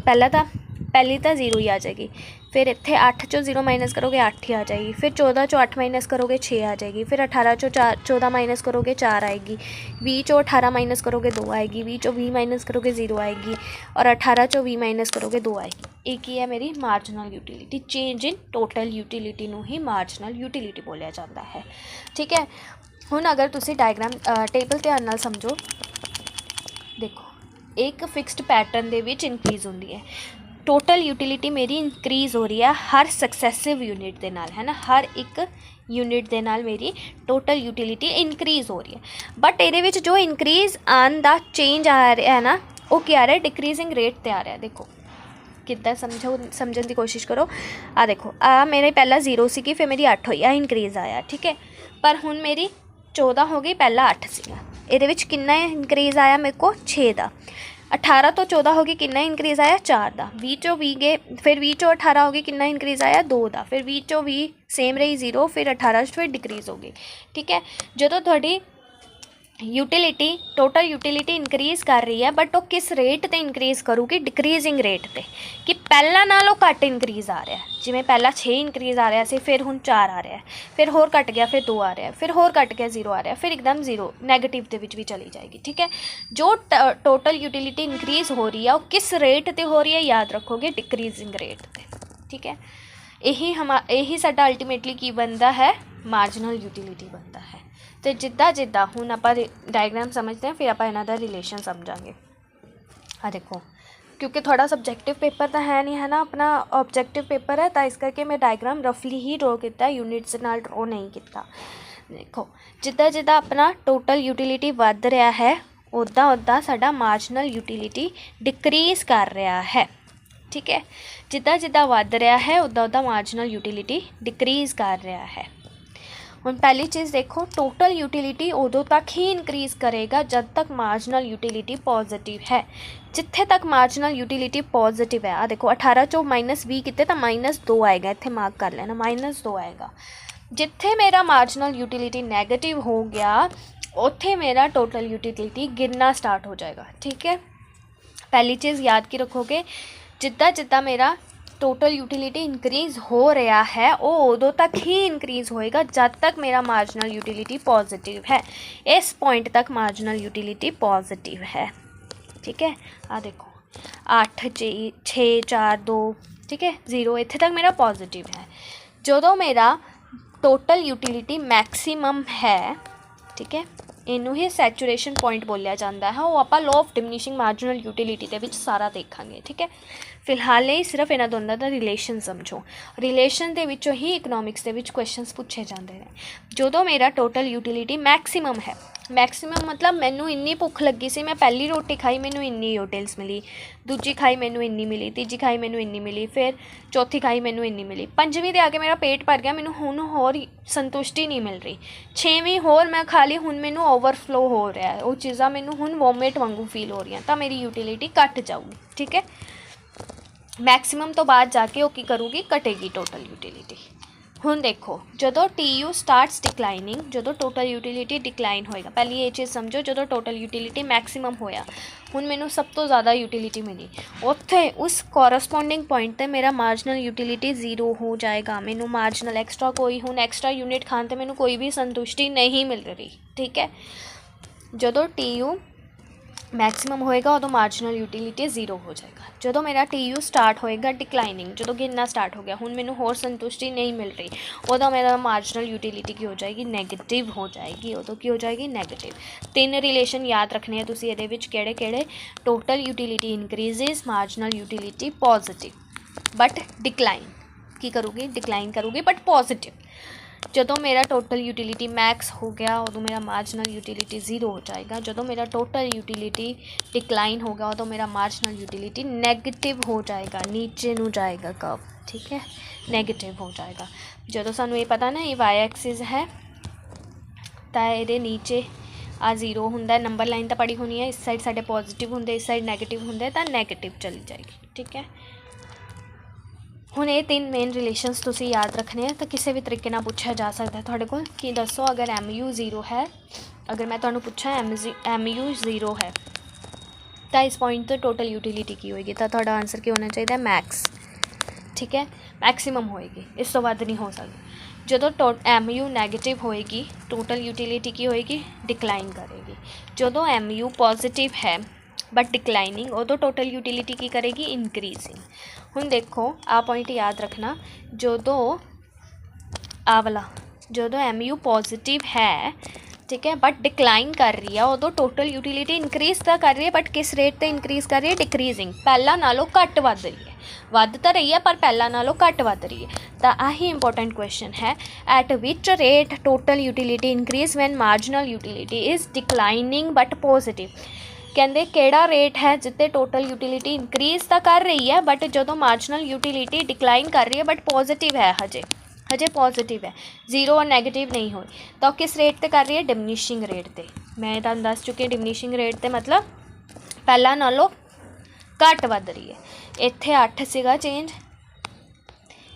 पहली तो 0 ही आ जाएगी, फिर इत्थे 8 चो 0 माइनस करोगे 8 ही आ जाएगी, फिर 14 चो 8 माइनस करोगे 6 आ जाएगी, फिर 18 चो 14 माइनस करोगे 4 आएगी, 20 चो 18 माइनस करोगे 2 आएगी, 20 चो 20 माइनस करोगे 0 आएगी, और 18 चो 20 माइनस करोगे 2 आएगी। एक ही है मेरी marginal utility. Change in total utility नूं ही मार्जिनल यूटिलिटी बोलिया जाता है। ठीक है, हुण अगर तुसी डायग्राम टेबल ध्यान नाल समझो, देखो एक फिक्सड पैटर्न दे विच इंक्रीज़ होंदी है, टोटल यूटिलिटी मेरी इंक्रीज़ हो रही है हर सक्सैसिव यूनिट के नाल, है ना, हर एक यूनिट के नाल मेरी टोटल यूटिलिटी इंक्रीज़ हो रही है। बट ये जो इंक्रीज़ आन दा चेंज आ रहा है ना, वो क्या आ रहा है, डिक्रीजिंग रेट पर आ रहा है। देखो कितना समझने की कोशिश करो। आ देखो, आ मेरे पहला 0 सी, फिर मेरी 8 हुई, आ इंक्रीज़ आया। ठीक है, पर हुण मेरी 14 हो गई, पहला 8 सीगा, ये कितना इंक्रीज़ आया मेरे को 6 का। 18 तो 14 हो गई, कितना इंक्रीज़ आया 4 का। 20 चो 20 गए, फिर 20 चो 18 हो गई, कितना इंक्रीज़ आया 2 का। फिर 20 चो 20 सेम रही 0, फिर 18 फिर डिक्रीज़ हो गई। ठीक है, जो थोड़ी यूटिलिटी टोटल यूटिलिटी इंक्रीज़ कर रही है, बट वो किस रेट पर इंक्रीज़ करूँगी, डिक्रीजिंग रेट पर, कि पहला नालों घट इंक्रीज़ आ रहा है। जिमें पहला 6 इंक्रीज़ आ रहा से, फिर हुण 4 आ रहा है, फिर होर घट गया, फिर 2 आ रहा है, फिर होर घट गया 0 आ रहा है, फिर एकदम 0 नैगेटिव के भी चली जाएगी। ठीक है, जो टोटल यूटिलिटी इंक्रीज़ हो रही है वो किस रेट पर हो रही है, याद रखोगे, डिक्रीजिंग रेट पर। ठीक है, यही साडा अल्टीमेटली की बनता है, मार्जिनल यूटिलिटी बनता है। तो जिद्दां हुण आपां डायग्राम समझते हैं, फिर आपां इन्हां दा रिलेशन समझांगे। आ देखो, क्योंकि थोड़ा सब्जैक्टिव पेपर तो है नहीं, है ना, अपना ऑब्जैक्टिव पेपर है, तो इस करके मैं डायग्राम रफली ही ड्रॉ किया, यूनिट्स नाल ड्रॉ नहीं किया। देखो जिद्दां अपना टोटल यूटिलिटी वध रहा है, उद्दां साडा मार्जिनल यूटिलिटी डिक्रीज़ कर रहा है। ठीक है, जिद्दां वध रहा है, उद्दां मार्जिनल यूटिलिटी डिक्रीज़ कर रहा है। हुण पहली चीज़ देखो, टोटल यूटिलिटी उदों तक ही इंक्रीज़ करेगा जब तक मार्जिनल यूटिलिटी पॉजिटिव है। जिथे तक मार्जिनल यूटिलिटी पॉजिटिव है, आ देखो 18 चो -20 किते तो -2 आएगा, इत्थे मार्क कर लेना, -2 आएगा। जिथे मेरा मार्जिनल यूटिलिटी नैगेटिव हो गया, उत्थे मेरा टोटल यूटिलिटी गिरना स्टार्ट हो जाएगा। ठीक है, पहली चीज़ याद की रखोगे, जिद्दां मेरा टोटल यूटिलिटी इंक्रीज़ हो रहा है, वो उदों तक ही इंक्रीज़ होएगा जब तक मेरा मार्जिनल यूटिलिटी पॉजिटिव है। इस पॉइंट तक मार्जिनल यूटिलिटी पॉजिटिव है। ठीक है, आ देखो 8 6 4 2, ठीक है 0, इत्थे तक मेरा पॉजिटिव है। जो मेरा टोटल यूटिलिटी मैक्सीमम है, ठीक है, इनू ही सैचुरेशन पॉइंट बोलिया जाता है, वो आप law of diminishing marginal utility के विच सारा देखांगे। ठीक है, फिलहाल ही सिर्फ इन्हां दोनों का रिलेशन समझो, रिलेशन के विचों ही इकनॉमिक्स के विच क्वेश्चनस पूछे जाते हैं। जो मेरा टोटल यूटिलिटी मैक्सीमम है, मैक्सीमम मतलब मैनू इन्नी भुख लगी सी, मैं पहली रोटी खाई मैनू इन्नी यूटिल्स मिली, दूजी खाई मैनू इन्नी मिली, तीजी खाई मैनू इन्नी मिली, फिर चौथी खाई मैनू इन्नी मिली, पंजवीं ते आके मेरा पेट भर गया, मैनू हुण होर संतुष्टि नहीं मिल रही, छेवीं होर मैं खा ली, हुण मैनू ओवरफ्लो हो रहा है, वो चीज़ां मैनू हुण वोमिट वांगू फील हो रही हैं, तो मेरी यूटिलिटी घट जाऊगी। ठीक है, मैक्सीमम तो बाद जाके वो की करूँगी, घटेगी टोटल यूटिलिटी। हुण देखो, जो TU स्टार्ट्स डिक्लाइनिंग, जो टोटल यूटिलिटी डिक्लाइन होएगा, पहली ये चीज़ समझो, जो टोटल यूटिलिटी मैक्सीमम होया, हुण मैनू सब तो ज़्यादा यूटिलिटी मिली, उत्थे उस कॉरस्पोंडिंग पॉइंट पे मेरा मार्जिनल यूटिलिटी 0 हो जाएगा। मैनू मार्जिनल एक्सट्रा कोई हुण एक्सट्रा यूनिट खान ते मैनू कोई भी संतुष्टि नहीं मिल रही। ठीक है, जो TU मैक्सिमम होएगा उदों मार्जिनल यूटिलिटी 0 हो जाएगा। जो मेरा TU स्टार्ट होएगा डिक्लाइनिंग, जो गिनना स्टार्ट हो गया, हुण मैनू होर संतुष्टि नहीं मिल रही, उदों मेरा मार्जिनल यूटिलिटी की हो जाएगी नैगेटिव हो जाएगी। उदों की हो जाएगी नैगेटिव। 3 रिलेशन याद रखने तुसीं इहदे विच किहड़े किहड़े, total utility increases, marginal utility positive but decline की करूँगी, डिक्लाइन करूँगी बट पॉजिटिव। ਜਦੋਂ मेरा टोटल यूटिलिटी मैक्स हो गया उदों मेरा मार्जिनल यूटिलिटी 0 हो जाएगा। ਜਦੋਂ मेरा टोटल यूटिलिटी डिक्लाइन हो गया उदों मेरा मार्जिनल यूटिलिटी नैगेटिव हो जाएगा, नीचे नू जाएगा कर्व, ठीक है, नैगेटिव हो जाएगा। ਜਦੋਂ सानू ये पता ना ये वाई एक्सिस है तो ये नीचे आ 0 होंगे, नंबर लाइन तो पढ़ी होनी है, इस साइड साढ़े पॉजिटिव होंगे, इस साइड नैगेटिव होंगे तो नैगेटिव चली जाएगी, ठीक है। हुण ये 3 मेन रिलेशनस तुसीं याद रखने हैं। तो किसी भी तरीके नाल पूछा जा सकता है तुहाडे कोल कि दसो अगर MU 0 है, अगर मैं तुहानूं पूछां MU 0 है तो इस पॉइंट तो टोटल यूटिलिटी की होएगी, तो तुहाडा आंसर की होना चाहिए मैक्स, ठीक है, मैक्सीमम होएगी, इस तो वध नहीं हो सकती। जो MU नैगेटिव होएगी टोटल यूटिलिटी की होएगी डिक्लाइन करेगी। जो MU पॉजिटिव है बट डिक्लाइनिंग उदों टोटल यूटिलिटी की करेगी इंक्रीजिंग। हुण देखो आ पॉइंट याद रखना, जो आ वाला जो MU पॉजिटिव है, ठीक है, बट डिक्लाइन कर रही है उदों टोटल यूटिलिटी इंक्रीज तो कर रही है बट किस रेट ते इंक्रीज कर रही है, डिक्रीजिंग, पहला नालों घट वध रही है, वध तो रही है पर पहला नालों घट वध रही है। तो आही इंपॉर्टेंट क्वेश्चन है, at which rate total utility increase when marginal utility is declining but positive. कहते किहड़ा रेट है जिते टोटल यूटिलिटी इंक्रीज तो कर रही है बट जो मार्जिनल यूटिलिटी डिक्लाइन कर रही है बट पॉजिटिव है, हजे पॉजिटिव है, 0 और नैगेटिव नहीं हुई, तो किस रेट ते कर रही है, डिमनिशिंग रेट ते। मैं तुहानूं दस चुकी डिमनिशिंग रेट ते मतलब पहला नालों घट वध रही है। इत्थे 8 सीगा चेंज,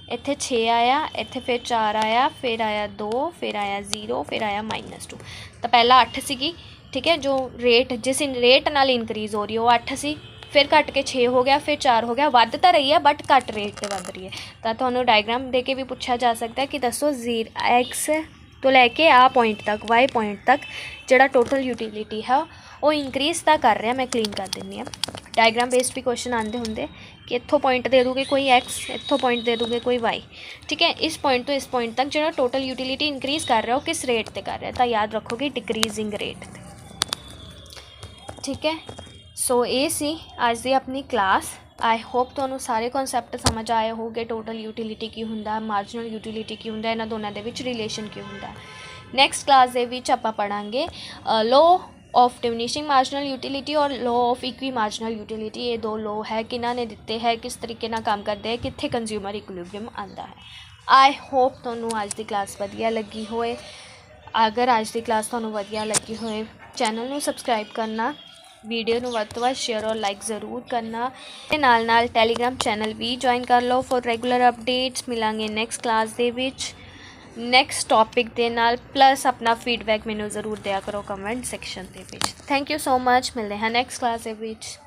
इत्थे 6 आया, इत्थे फिर 4 आया, फिर आया 2, फिर आया 0, फिर आया -2। तो पहला 8 सीगी, ठीक है, जो रेट जिस रेट नाल इंक्रीज़ हो रही है वो 8 सी, फिर घट के 6 हो गया, फिर 4 हो गया, वध तो रही है बट घट रेट पर वध रही है। तो तुहानूं डायग्राम दे के भी पूछा जा सकता है कि दसो X तो लैके आ पॉइंट तक, Y पॉइंट तक जिहड़ा टोटल यूटिलिटी है वो इंक्रीज़ तो कर रहा। मैं क्लीन कर दिंदी हाँ, डायग्राम बेस्ड भी क्वेश्चन आते होंगे कि इत्थों पॉइंट दे दूगे कोई X, इत्थों पॉइंट दे दूगे कोई Y, ठीक है, इस पॉइंट तो इस पॉइंट तक जो टोटल यूटिलिटी इंक्रीज़ कर रहा है वो किस रेट पर कर रहा है, तो याद रखोगे डिक्रीजिंग रेट, ठीक है। सो ये सी अज दी अपनी क्लास। आई होप तुहानूं सारे कॉन्सैप्ट समझ आए होगे, टोटल यूटिलिटी की हुंदा, मार्जिनल यूटिलिटी की हुंदा, इन्हां दोनों दे विच रिलेशन की हुंदा। नैक्सट क्लास दे विच आपां पढ़ांगे law of diminishing marginal utility और law of equi marginal utility. ये 2 लॉ है, किन्हां ने दिते है, किस तरीके नाल काम करते हैं, कित्थे कंज्यूमर इक्विलिब्रियम आंदा है। आई होप तुहानूं अज दी क्लास वधिया लगी होए। अगर अज दी क्लास तुहानूं वधिया लगी होए, चैनल नूं सबसक्राइब करना, वीडियो ਨੂੰ ਵੱਧ ਤੋਂ ਵੱਧ शेयर और लाइक ज़रूर करना, ਤੇ ਨਾਲ ਟੈਲੀਗ੍ਰਾਮ ਚੈਨਲ ਵੀ ਜੁਆਇਨ ਕਰ ਲਓ ਫॉर ਰੈਗੂਲਰ ਅਪਡੇਟਸ। ਮਿਲਾਂਗੇ ਨੈਕਸਟ ਕਲਾਸ ਦੇ ਵਿੱਚ ਨੈਕਸਟ ਟੌਪਿਕ ਦੇ ਨਾਲ, ਪਲੱਸ ਆਪਣਾ ਫੀਡਬੈਕ ਮੈਨੂੰ ਜ਼ਰੂਰ ਦਿਆ ਕਰੋ ਕਮੈਂਟ ਸੈਕਸ਼ਨ ਦੇ ਵਿੱਚ। ਥੈਂਕ ਯੂ ਸੋ ਮਚ, ਮਿਲਦੇ ਹਾਂ ਨੈਕਸਟ ਕਲਾਸ ਦੇ ਵਿੱਚ।